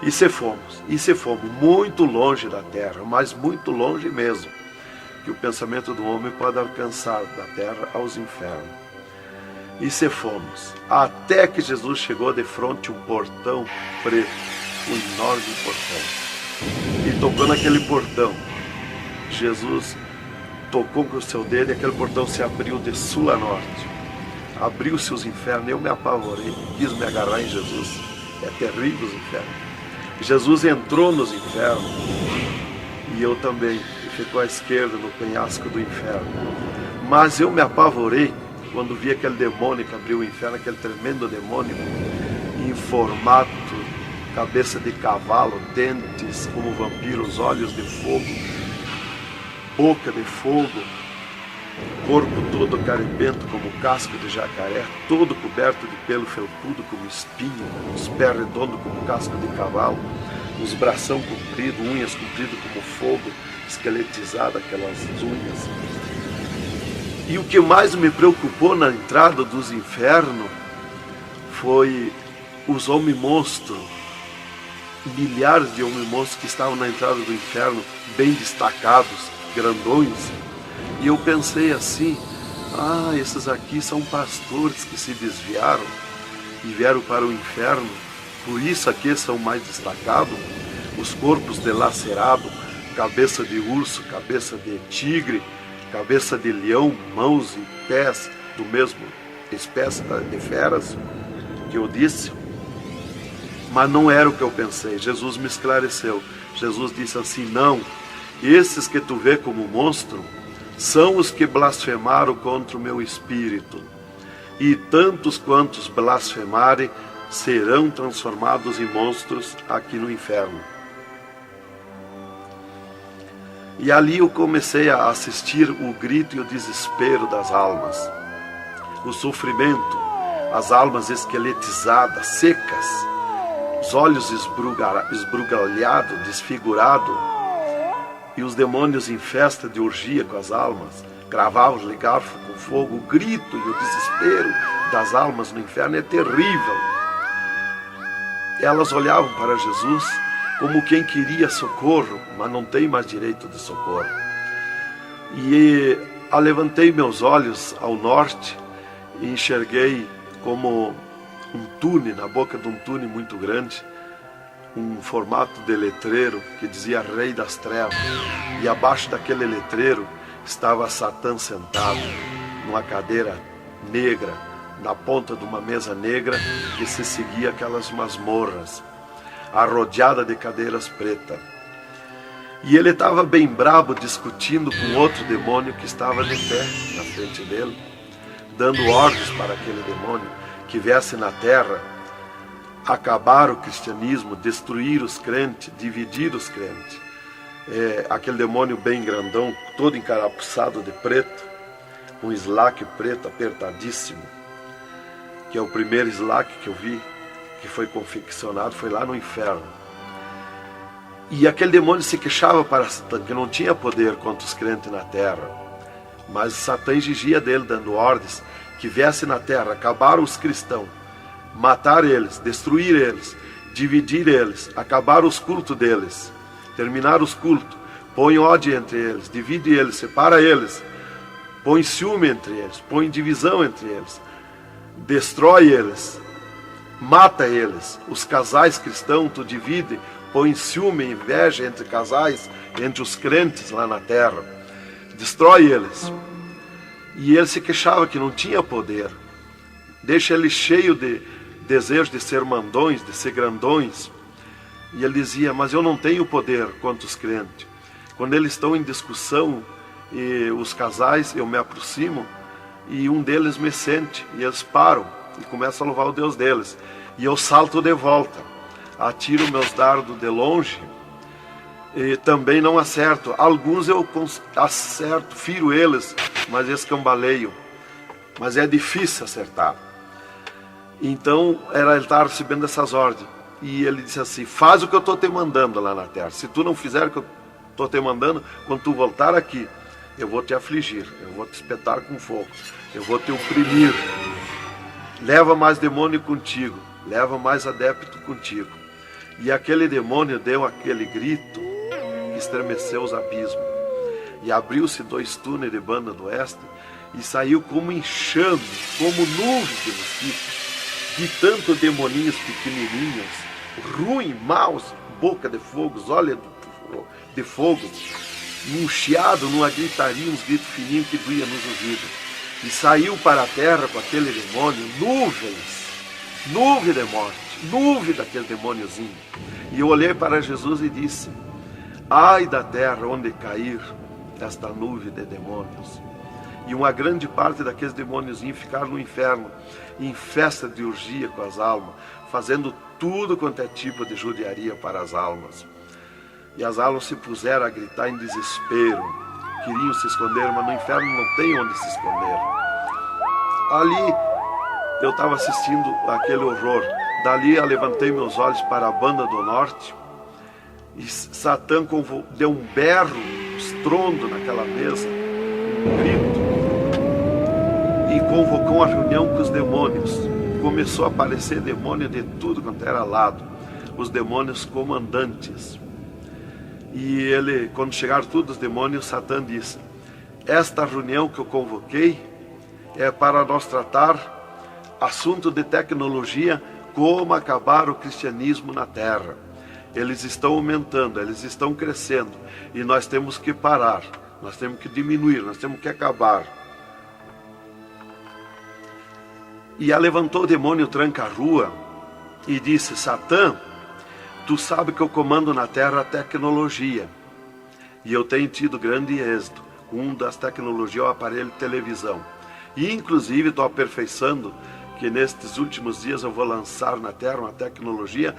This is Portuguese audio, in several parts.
E se fomos muito longe da terra, mas muito longe mesmo, que o pensamento do homem pode alcançar da terra aos infernos. E se fomos, até que Jesus chegou de frente um portão preto, um enorme portão. E tocou naquele portão. Jesus tocou com o seu dedo e aquele portão se abriu de sul a norte. Abriu-se os infernos, eu me apavorei, quis me agarrar em Jesus. É terrível os infernos. Jesus entrou nos infernos e eu também, e ficou à esquerda no penhasco do inferno. Mas eu me apavorei quando vi aquele demônio que abriu o inferno, aquele tremendo demônio em formato, cabeça de cavalo, dentes como vampiros, olhos de fogo, boca de fogo, corpo todo caribento como casco de jacaré, todo coberto de pelo felpudo como espinho, os pés redondos como casco de cavalo, os bração compridos, unhas compridas como fogo, esqueletizado aquelas unhas. E o que mais me preocupou na entrada dos infernos foi os homens-monstros, milhares de homens-monstros que estavam na entrada do inferno, bem destacados, grandões. E eu pensei assim, esses aqui são pastores que se desviaram e vieram para o inferno, por isso aqui são mais destacados, os corpos dilacerados, cabeça de urso, cabeça de tigre, cabeça de leão, mãos e pés do mesmo espécie de feras que eu disse. Mas não era o que eu pensei. Jesus me esclareceu. Jesus disse assim, não, esses que tu vê como monstro são os que blasfemaram contra o meu espírito, e tantos quantos blasfemarem serão transformados em monstros aqui no inferno. E ali eu comecei a assistir o grito e o desespero das almas, o sofrimento, as almas esqueletizadas, secas, os olhos esbugalhados, desfigurados, e os demônios em festa de orgia com as almas, cravavam de garfo com fogo. O grito e o desespero das almas no inferno é terrível. Elas olhavam para Jesus como quem queria socorro, mas não tem mais direito de socorro. E levantei meus olhos ao norte e enxerguei como um túnel, na boca de um túnel muito grande, um formato de letreiro que dizia Rei das Trevas, e abaixo daquele letreiro estava Satã sentado numa cadeira negra, na ponta de uma mesa negra que se seguia aquelas masmorras, arrodeada de cadeiras pretas. E ele estava bem brabo discutindo com outro demônio que estava de pé na frente dele, dando ordens para aquele demônio que viesse na terra acabar o cristianismo, destruir os crentes, dividir os crentes. Aquele demônio bem grandão, todo encarapuçado de preto, um slack preto apertadíssimo, que é o primeiro slack que eu vi, que foi confeccionado, foi lá no inferno. E aquele demônio se queixava para Satã, que não tinha poder contra os crentes na terra, mas Satã exigia dele, dando ordens, que viesse na terra, acabar os cristãos, matar eles, destruir eles, dividir eles, acabar os cultos deles, terminar os cultos, põe ódio entre eles, divide eles, separa eles, põe ciúme entre eles, põe divisão entre eles, destrói eles, mata eles. Os casais cristãos tu divide, põe ciúme e inveja entre casais, entre os crentes lá na terra, destrói eles. E ele se queixava que não tinha poder, deixa ele cheio de desejo de ser mandões, de ser grandões. E ele dizia, mas eu não tenho poder contra os crentes. Quando eles estão em discussão, e os casais, eu me aproximo, e um deles me sente, e eles param, e começam a louvar o Deus deles. E eu salto de volta, atiro meus dardos de longe, e também não acerto. Alguns eu acerto, firo eles, mas escambaleio. Mas é difícil acertar. Então, ele estava recebendo essas ordens. E ele disse assim, faz o que eu estou te mandando lá na terra. Se tu não fizer o que eu estou te mandando, quando tu voltar aqui, eu vou te afligir, eu vou te espetar com fogo, eu vou te oprimir. Leva mais demônio contigo, leva mais adepto contigo. E aquele demônio deu aquele grito que estremeceu os abismos. E abriu-se 2 túneis de banda do oeste e saiu como enxame, como nuvem de mosquitos, de tanto demoninhos pequenininhos, ruins, maus, boca de fogo, olhos de fogo, num chiado, numa gritaria, uns gritos fininhos que doía nos ouvidos. E saiu para a terra com aquele demônio, nuvem de morte, nuvem daquele demôniozinho. E eu olhei para Jesus e disse: ai da terra onde cair esta nuvem de demônios. E uma grande parte daqueles demôniozinhos ficaram no inferno, em festa de orgia com as almas, fazendo tudo quanto é tipo de judiaria para as almas. E as almas se puseram a gritar em desespero, queriam se esconder, mas no inferno não tem onde se esconder. Ali eu estava assistindo aquele horror. Dali eu levantei meus olhos para a banda do norte e Satã deu um berro, um estrondo naquela mesa, um grito, e convocou uma reunião com os demônios. Começou a aparecer demônio de tudo quanto era lado, os demônios comandantes. E ele, quando chegaram todos os demônios, Satã disse: esta reunião que eu convoquei é para nós tratar assunto de tecnologia, como acabar o cristianismo na terra. Eles estão aumentando, eles estão crescendo, e nós temos que parar, nós temos que diminuir, nós temos que acabar. E levantou o demônio tranca-rua e disse: Satã, tu sabe que eu comando na terra a tecnologia, e eu tenho tido grande êxito. Um das tecnologias é o aparelho de televisão. E inclusive estou aperfeiçoando que nestes últimos dias eu vou lançar na terra uma tecnologia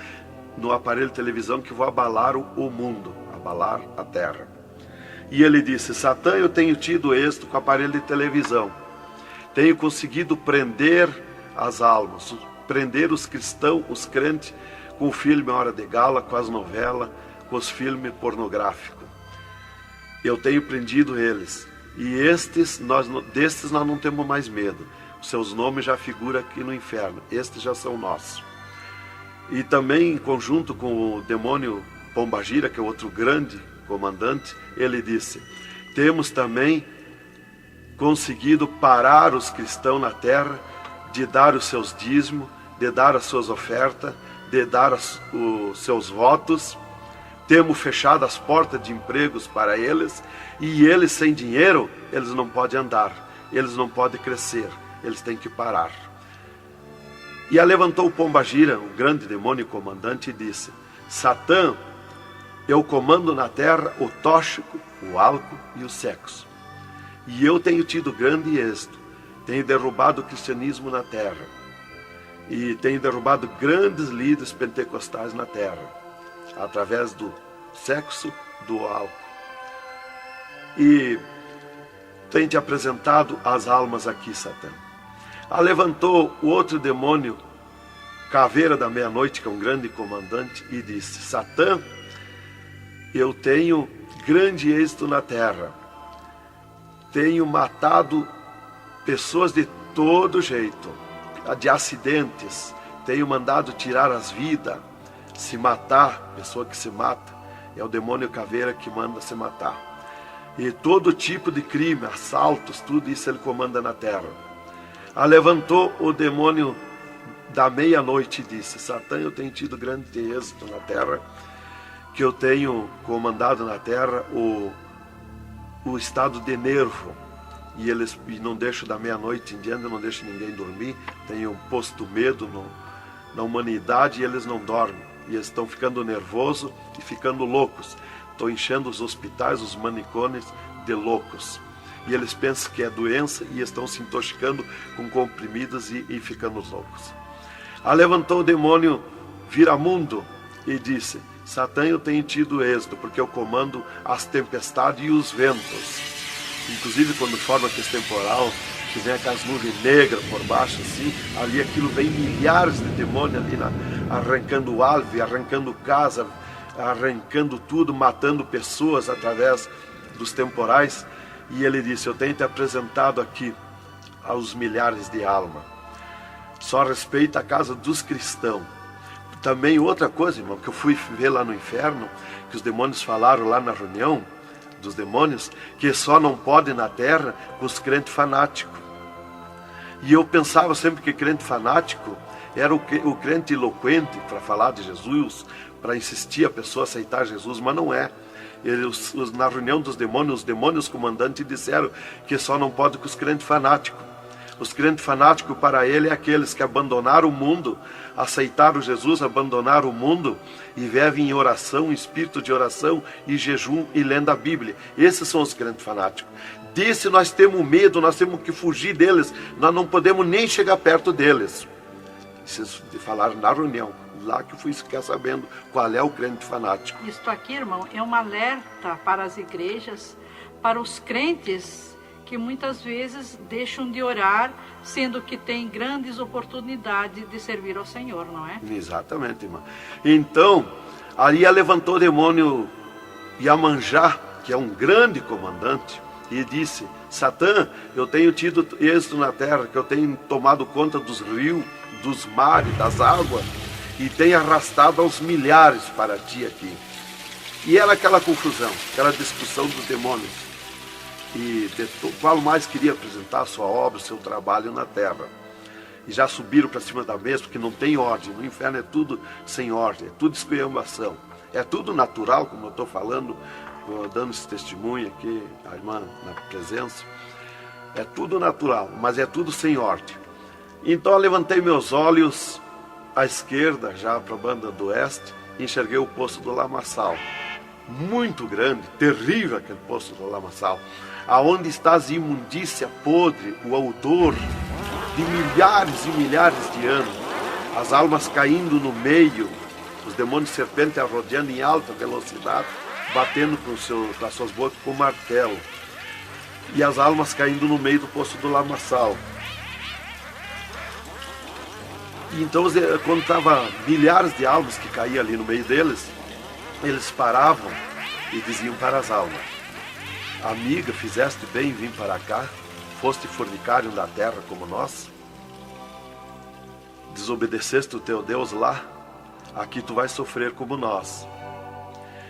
no aparelho de televisão que vai abalar o mundo, abalar a terra. E ele disse: Satã, eu tenho tido êxito com o aparelho de televisão. Tenho conseguido prender as almas, prender os cristãos, os crentes, com o filme Hora de Gala, com as novelas, com os filmes pornográficos. Eu tenho prendido eles. E destes nós não temos mais medo. Os seus nomes já figuram aqui no inferno. Estes já são nossos. E também, em conjunto com o demônio Pombagira, que é outro grande comandante, ele disse: temos também conseguido parar os cristãos na terra de dar os seus dízimos, de dar as suas ofertas, de dar os seus votos. Temos fechado as portas de empregos para eles, e eles sem dinheiro, eles não podem andar, eles não podem crescer, eles têm que parar. E levantou o Pombagira, o grande demônio comandante, e disse: Satã, eu comando na terra o tóxico, o álcool e o sexo. E eu tenho tido grande êxito, tenho derrubado o cristianismo na terra, e tenho derrubado grandes líderes pentecostais na terra, através do sexo, do álcool. E tenho te apresentado as almas aqui, Satã. Levantou o outro demônio, Caveira da Meia-Noite, que é um grande comandante, e disse: Satã, eu tenho grande êxito na terra. Tenho matado pessoas de todo jeito, de acidentes. Tenho mandado tirar as vidas, se matar. Pessoa que se mata é o demônio Caveira que manda se matar. E todo tipo de crime, assaltos, tudo isso ele comanda na terra. Levantou o demônio da Meia-Noite e disse: Satã, eu tenho tido grande êxito na terra, que eu tenho comandado na terra o estado de nervo, e não deixo da meia-noite em diante, não deixo ninguém dormir. Tenho posto medo na humanidade, e eles não dormem, e eles estão ficando nervosos e ficando loucos. Estou enchendo os hospitais, os manicômios de loucos, e eles pensam que é doença e estão se intoxicando com comprimidos e ficando loucos. Levantou o demônio Viramundo e disse: Satã, eu tenho tido êxito, porque eu comando as tempestades e os ventos. Inclusive quando forma aquele temporal, que vem aquelas nuvens negras por baixo assim, ali aquilo vem milhares de demônios ali arrancando árvore, arrancando casa, arrancando tudo, matando pessoas através dos temporais. E ele disse: eu tenho te apresentado aqui aos milhares de almas. Só respeita a casa dos cristãos. Também outra coisa, irmão, que eu fui ver lá no inferno, que os demônios falaram lá na reunião dos demônios, que só não pode na terra os crentes fanáticos. E eu pensava sempre que crente fanático era o crente eloquente para falar de Jesus, para insistir a pessoa a aceitar Jesus, mas não é. Na reunião dos demônios, os demônios comandantes disseram que só não pode com os crentes fanáticos. Os crentes fanáticos para ele é aqueles que abandonaram o mundo, aceitaram Jesus, abandonaram o mundo e vivem em oração, em espírito de oração e jejum e lendo a Bíblia. Esses são os crentes fanáticos. Desse nós temos medo, nós temos que fugir deles, nós não podemos nem chegar perto deles. Vocês falaram na reunião, lá que eu fui ficar sabendo qual é o crente fanático. Isto aqui, irmão, é um alerta para as igrejas, para os crentes que muitas vezes deixam de orar, sendo que tem grandes oportunidades de servir ao Senhor, não é? Exatamente, irmã. Então, ali levantou o demônio Iemanjá, que é um grande comandante, e disse: Satã, eu tenho tido êxito na terra, que eu tenho tomado conta dos rios, dos mares, das águas, e tenho arrastado aos milhares para ti aqui. E era aquela confusão, aquela discussão dos demônios. E qual mais queria apresentar a sua obra, o seu trabalho na terra. E já subiram para cima da mesa, porque não tem ordem. No inferno é tudo sem ordem, é tudo esculhambação. É tudo natural, como eu estou falando, dando esse testemunho aqui, a irmã na presença. É tudo natural, mas é tudo sem ordem. Então eu levantei meus olhos à esquerda, já para a banda do oeste, e enxerguei o poço do lamaçal. Muito grande, terrível aquele poço do lamaçal, aonde está a imundícia podre, o odor de milhares e milhares de anos, as almas caindo no meio, os demônios serpentes rodeando em alta velocidade, batendo com as suas bocas com martelo, e as almas caindo no meio do poço do lamaçal. E então, quando estava milhares de almas que caíam ali no meio deles, eles paravam e diziam para as almas: amiga, fizeste bem em vir para cá, foste fornicário da terra como nós, desobedeceste o teu Deus lá, aqui tu vais sofrer como nós.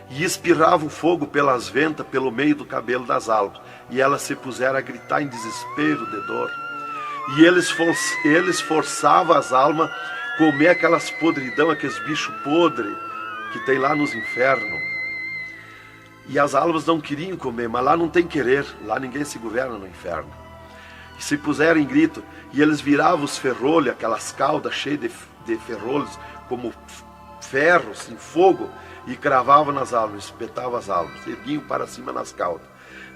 E espirrava o fogo pelas ventas, pelo meio do cabelo das almas, e elas se puseram a gritar em desespero de dor. E eles forçavam as almas a comer aquelas podridão, aqueles bichos podres que tem lá nos infernos. E as almas não queriam comer, mas lá não tem querer, lá ninguém se governa no inferno. E se puseram em grito, e eles viravam os ferrolhos, aquelas caudas cheias de ferrolhos, como ferros em fogo, e cravavam nas almas, espetavam as almas, erguiam para cima nas caudas,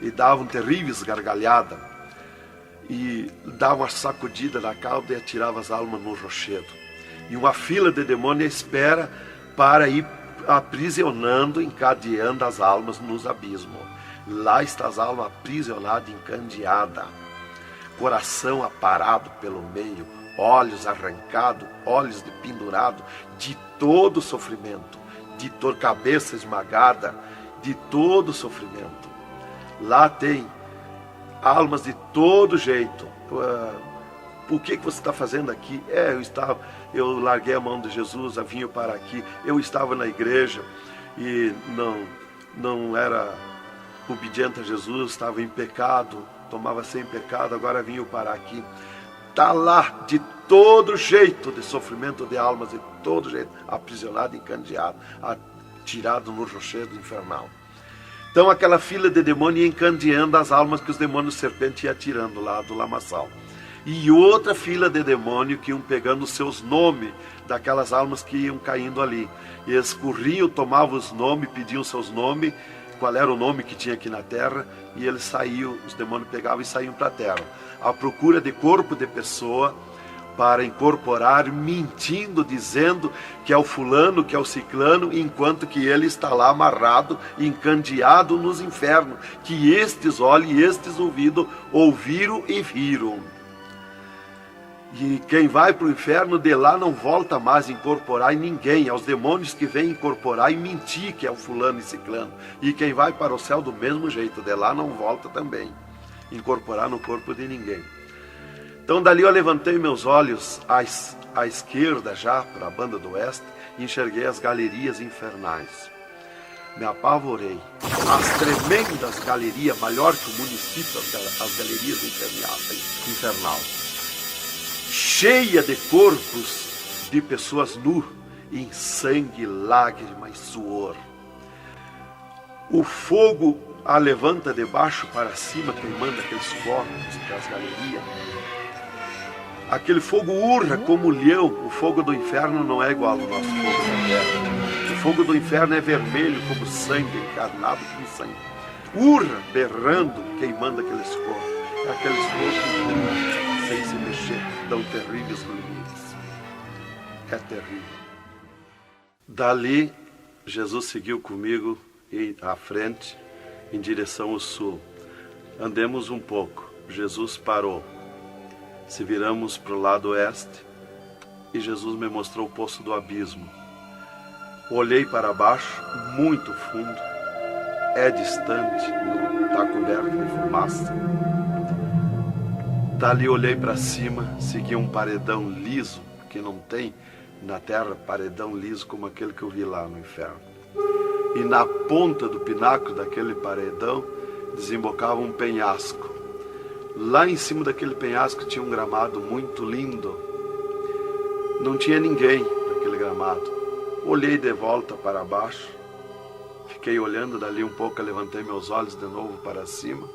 e davam terríveis gargalhadas, e davam uma sacudida na cauda e atiravam as almas no rochedo. E uma fila de demônios espera para ir aprisionando, encadeando as almas nos abismos. Lá está as almas aprisionadas, encandeadas, coração aparado pelo meio, olhos arrancados, olhos de pendurado, de todo sofrimento, de cabeça esmagada, de todo sofrimento. Lá tem almas de todo jeito. O que você está fazendo aqui? Eu larguei a mão de Jesus, vim para aqui. Eu estava na igreja e não era obediente a Jesus, estava em pecado, tomava sem pecado, agora vim para aqui. Está lá de todo jeito de sofrimento de almas, de todo jeito, aprisionado, encandeado, atirado no rochedo infernal. Então aquela fila de demônios ia encandeando as almas que os demônios serpentes iam tirando lá do lamaçal. E outra fila de demônios que iam pegando os seus nomes daquelas almas que iam caindo ali. E eles corriam, tomavam os nomes, pediam seus nomes, qual era o nome que tinha aqui na terra, e eles saíam, os demônios pegavam e saíam para a terra, à procura de corpo de pessoa, para incorporar, mentindo, dizendo que é o fulano, que é o ciclano, enquanto que ele está lá amarrado, encandeado nos infernos, que estes olhos e estes ouvidos ouviram e viram. E quem vai para o inferno de lá não volta mais a incorporar em ninguém, aos demônios que vêm incorporar e mentir que é o fulano e ciclano. E quem vai para o céu do mesmo jeito, de lá não volta também, incorporar no corpo de ninguém. Então dali eu levantei meus olhos à esquerda já, para a banda do oeste, e enxerguei as galerias infernais. Me apavorei. As tremendas galerias, maior que o município, as galerias infernal, cheia de corpos de pessoas nu, em sangue, lágrimas, suor. O fogo a levanta de baixo para cima, queimando aqueles corpos das galerias. Aquele fogo urra como leão. O fogo do inferno não é igual ao nosso fogo da terra. O fogo do inferno é vermelho como sangue, encarnado como sangue. Urra, berrando, queimando aqueles corpos. Aqueles corpos sem se mexer, dão terríveis grunhidos. É terrível. Dali, Jesus seguiu comigo à frente, em direção ao sul. Andemos um pouco. Jesus parou. Se viramos para o lado oeste, e Jesus me mostrou o poço do abismo. Olhei para baixo, muito fundo, é distante, está coberto de fumaça. Dali olhei para cima, segui um paredão liso, que não tem na terra paredão liso como aquele que eu vi lá no inferno. E na ponta do pináculo daquele paredão desembocava um penhasco. Lá em cima daquele penhasco tinha um gramado muito lindo. Não tinha ninguém naquele gramado. Olhei de volta para baixo. Fiquei olhando dali um pouco, levantei meus olhos de novo para cima.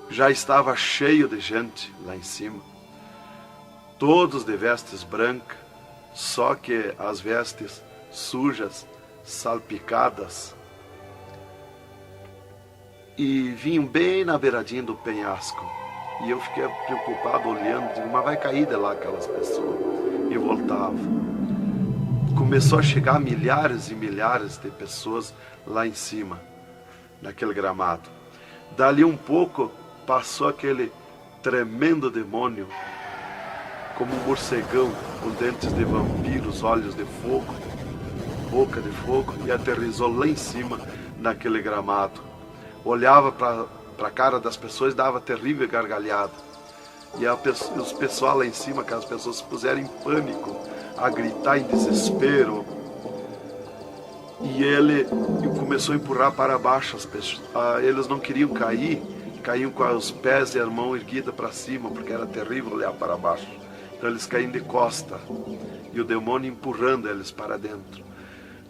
Já estava cheio de gente lá em cima. Todos de vestes brancas, só que as vestes sujas, salpicadas. E vinham bem na beiradinha do penhasco. E eu fiquei preocupado olhando, digo, mas vai cair de lá aquelas pessoas. E voltava. Começou a chegar milhares e milhares de pessoas lá em cima, naquele gramado. Dali um pouco, passou aquele tremendo demônio, como um morcegão, com dentes de vampiros, olhos de fogo, boca de fogo, e aterrissou lá em cima, naquele gramado. Olhava para a cara das pessoas e dava terrível gargalhada. E os pessoal lá em cima, aquelas pessoas se puseram em pânico, a gritar em desespero. E ele começou a empurrar para baixo as pessoas. Eles não queriam cair, caíam com os pés e a mão erguida para cima, porque era terrível olhar para baixo. Então eles caíam de costa, e o demônio empurrando eles para dentro.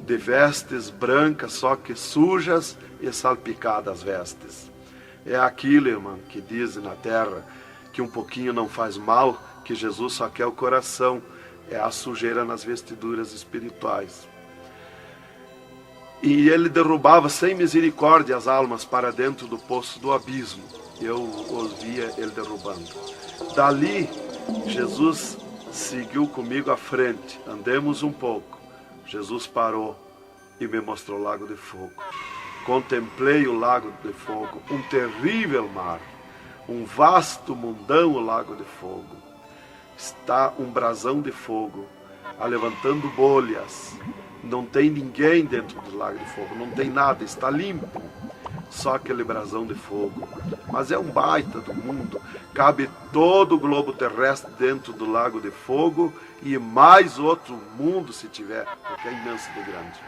De vestes brancas, só que sujas e salpicadas as vestes. É aquilo, irmão, que dizem na terra, que um pouquinho não faz mal, que Jesus só quer o coração. É a sujeira nas vestiduras espirituais. E ele derrubava sem misericórdia as almas para dentro do poço do abismo. Eu os via ele derrubando. Dali, Jesus seguiu comigo à frente. Andemos um pouco. Jesus parou e me mostrou o lago de fogo. Contemplei o lago de fogo, um terrível mar, um vasto mundão, o lago de fogo. Está um brasão de fogo, levantando bolhas. Não tem ninguém dentro do lago de fogo, não tem nada, está limpo. Só aquele brasão de fogo. Mas é um baita do mundo. Cabe todo o globo terrestre dentro do lago de fogo e mais outro mundo se tiver, porque é imenso de grande.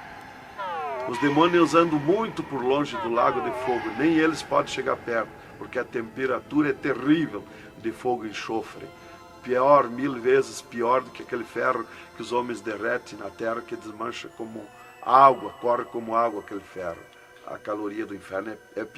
Os demônios andam muito por longe do lago de fogo, nem eles podem chegar perto, porque a temperatura é terrível de fogo e enxofre. Pior, 1000 vezes pior do que aquele ferro que os homens derretem na terra, que desmancha como água, corre como água aquele ferro. A caloria do inferno é pior.